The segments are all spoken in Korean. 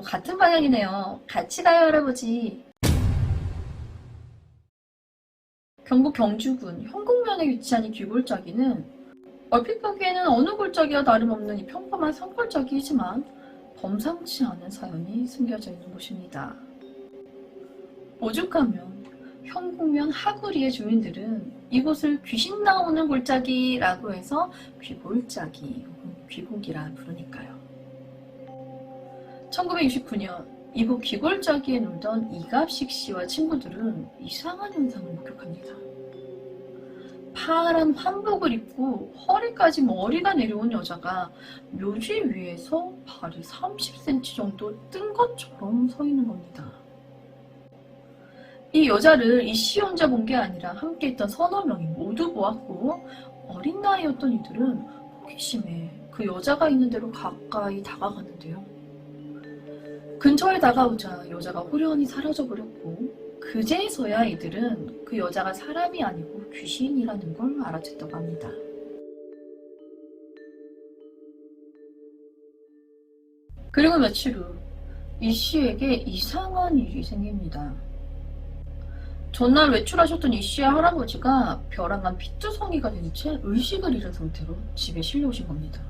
같은 방향이네요. 같이 가요, 할아버지. 경북 경주군 현곡면에 위치한 이 귀골짜기는 얼핏 보기에는 어느 골짜기와 다름없는 이 평범한 산골짜기이지만 범상치 않은 사연이 숨겨져 있는 곳입니다. 오죽하면 현곡면 하구리의 주민들은 이곳을 귀신 나오는 골짜기라고 해서 귀골짜기 혹은 귀곡이라 부르니까요. 1969년 이곳 귀골짜기에 놀던 이갑식 씨와 친구들은 이상한 현상을 목격합니다. 파란 환복을 입고 허리까지 머리가 내려온 여자가 묘지 위에서 발이 30cm 정도 뜬 것처럼 서 있는 겁니다. 이 여자를 이 씨 혼자 본 게 아니라 함께 있던 서너 명이 모두 보았고 어린 나이였던 이들은 호기심에 그 여자가 있는 데로 가까이 다가갔는데요. 근처에 다가오자 여자가 호련히 사라져버렸고 그제서야 이들은 그 여자가 사람이 아니고 귀신이라는 걸 알아챘다고 합니다. 그리고 며칠 후 이 씨에게 이상한 일이 생깁니다. 전날 외출하셨던 이 씨의 할아버지가 벼랑한 피투성이가 된 채 의식을 잃은 상태로 집에 실려오신 겁니다.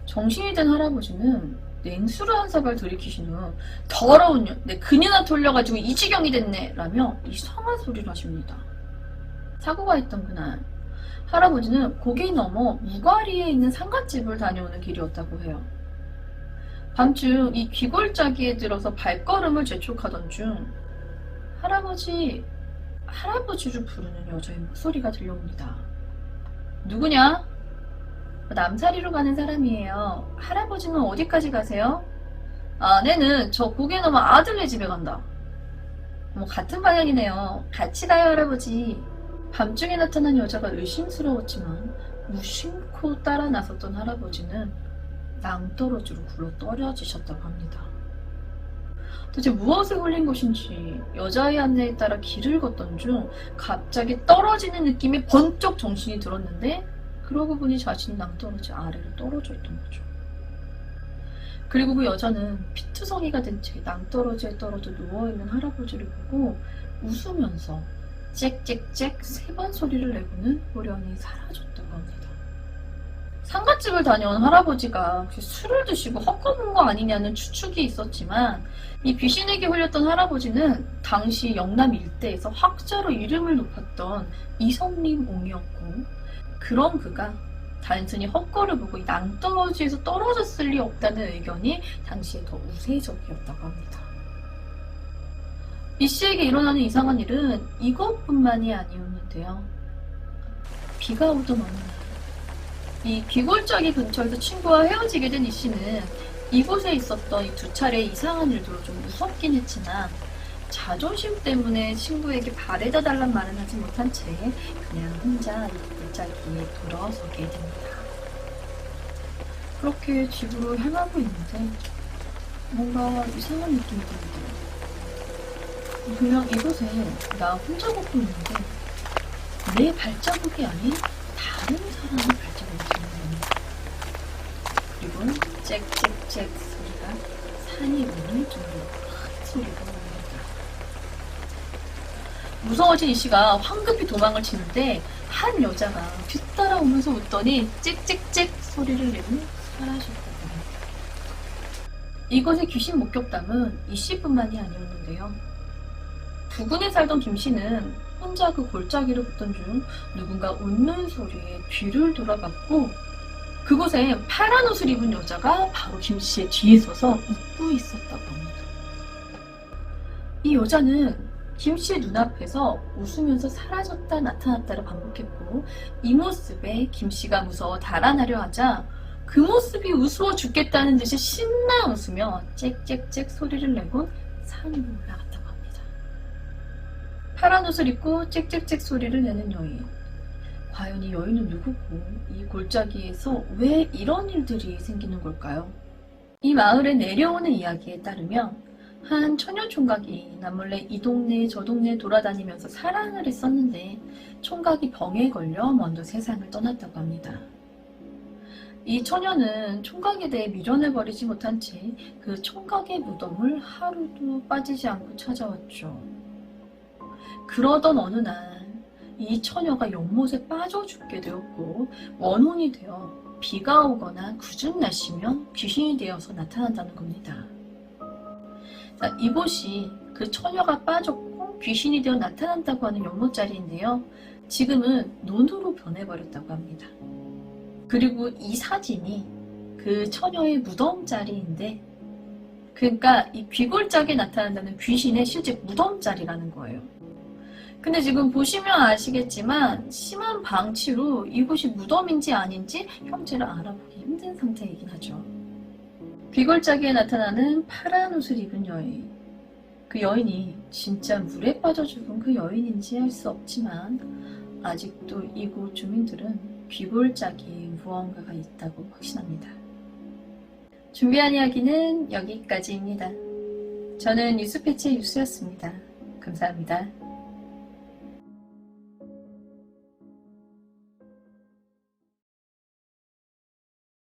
정신이 든 할아버지는 냉수를 한 사발 들이키신 후 더러운 년, 내 그녀나 돌려가지고 이 지경이 됐네 라며 이상한 소리를 하십니다. 사고가 있던 그날 할아버지는 고개 넘어 무과리에 있는 상갓집을 다녀오는 길이었다고 해요. 밤중 이 귀골짜기에 들어서 발걸음을 재촉하던 중 할아버지를 부르는 여자의 목소리가 들려옵니다. 누구냐? 남사리로 가는 사람이에요. 할아버지는 어디까지 가세요? 내는 저 고개 넘어 아들네 집에 간다. 같은 방향이네요. 같이 가요, 할아버지. 밤중에 나타난 여자가 의심스러웠지만 무심코 따라 나섰던 할아버지는 낭떠러지로 굴러 떨어지셨다고 합니다. 도대체 무엇에 홀린 것인지 여자의 안내에 따라 길을 걷던 중 갑자기 떨어지는 느낌이 번쩍 정신이 들었는데 그러고 보니 자신이 낭떠러지 아래로 떨어져 있던 거죠. 그리고 그 여자는 피투성이가 된 채 낭떠러지에 떨어져 누워있는 할아버지를 보고 웃으면서 짹짹짹 3번 소리를 내고는 호련히 사라졌다고 합니다. 상갓집을 다녀온 할아버지가 혹시 술을 드시고 헛거문 거 아니냐는 추측이 있었지만 이 귀신에게 홀렸던 할아버지는 당시 영남 일대에서 학자로 이름을 높았던 이성림 옹이었고 그런 그가 단순히 헛거를 보고 낭떠러지에서 떨어졌을 리 없다는 의견이 당시에 더 우세적이었다고 합니다. 이 씨에게 일어나는 이상한 일은 이것뿐만이 아니었는데요. 비가 오던 어느 날 이 귀골짜기 근처에서 친구와 헤어지게 된 이 씨는 이곳에 있었던 이 2차례의 이상한 일도 좀 무섭긴 했지만 자존심 때문에 친구에게 바래다 달란 말은 하지 못한 채 그냥 혼자 이 골짜기에 돌아서게 됩니다. 그렇게 집으로 향하고 있는데 뭔가 이상한 느낌이 들더라고요. 분명 이곳에 나 혼자 걷고 있는데 내 발자국이 아닌 다른 사람의 발자국이 들립니다. 그리고 짹짹짹 소리가 산이 울릴 정도로 큰 소리가 납니다. 무서워진 이 씨가 황급히 도망을 치는데 한 여자가 뒤따라오면서 웃더니 짹짹짹 소리를 내고 사라졌다고 합니다. 이곳의 귀신 목격담은 이 씨뿐만이 아니었는데요. 부근에 살던 김 씨는 혼자 그 골짜기를 걷던 중 누군가 웃는 소리에 뒤를 돌아봤고 그곳에 파란 옷을 입은 여자가 바로 김 씨의 뒤에 서서 웃고 있었다고 합니다. 이 여자는 김 씨의 눈앞에서 웃으면서 사라졌다 나타났다를 반복했고 이 모습에 김 씨가 무서워 달아나려 하자 그 모습이 우스워 죽겠다는 듯이 신나 웃으며 짹짹짹 소리를 내곤 산으로 올라갔다고 합니다. 파란 옷을 입고 짹짹짹 소리를 내는 여인. 과연 이 여인은 누구고 이 골짜기에서 왜 이런 일들이 생기는 걸까요? 이 마을에 내려오는 이야기에 따르면 한 처녀 총각이 남몰래 이 동네 저 동네 돌아다니면서 사랑을 했었는데 총각이 병에 걸려 먼저 세상을 떠났다고 합니다. 이 처녀는 총각에 대해 미련을 버리지 못한 채 그 총각의 무덤을 하루도 빠지지 않고 찾아왔죠. 그러던 어느 날 이 처녀가 연못에 빠져 죽게 되었고 원혼이 되어 비가 오거나 궂은 날씨면 귀신이 되어서 나타난다는 겁니다. 자, 이곳이 그 처녀가 빠졌고 귀신이 되어 나타난다고 하는 연못자리인데요. 지금은 논으로 변해버렸다고 합니다. 그리고 이 사진이 그 처녀의 무덤 자리인데, 그러니까 이 귀골짝에 나타난다는 귀신의 실제 무덤 자리라는 거예요. 근데 지금 보시면 아시겠지만 심한 방치로 이곳이 무덤인지 아닌지 형체를 알아보기 힘든 상태이긴 하죠. 귀골짝에 나타나는 파란 옷을 입은 여인, 그 여인이 진짜 물에 빠져 죽은 그 여인인지 알 수 없지만 아직도 이곳 주민들은 귀골짝에 무언가가 있다고 확신합니다. 준비한 이야기는 여기까지입니다. 저는 뉴스패치의 유수였습니다. 감사합니다.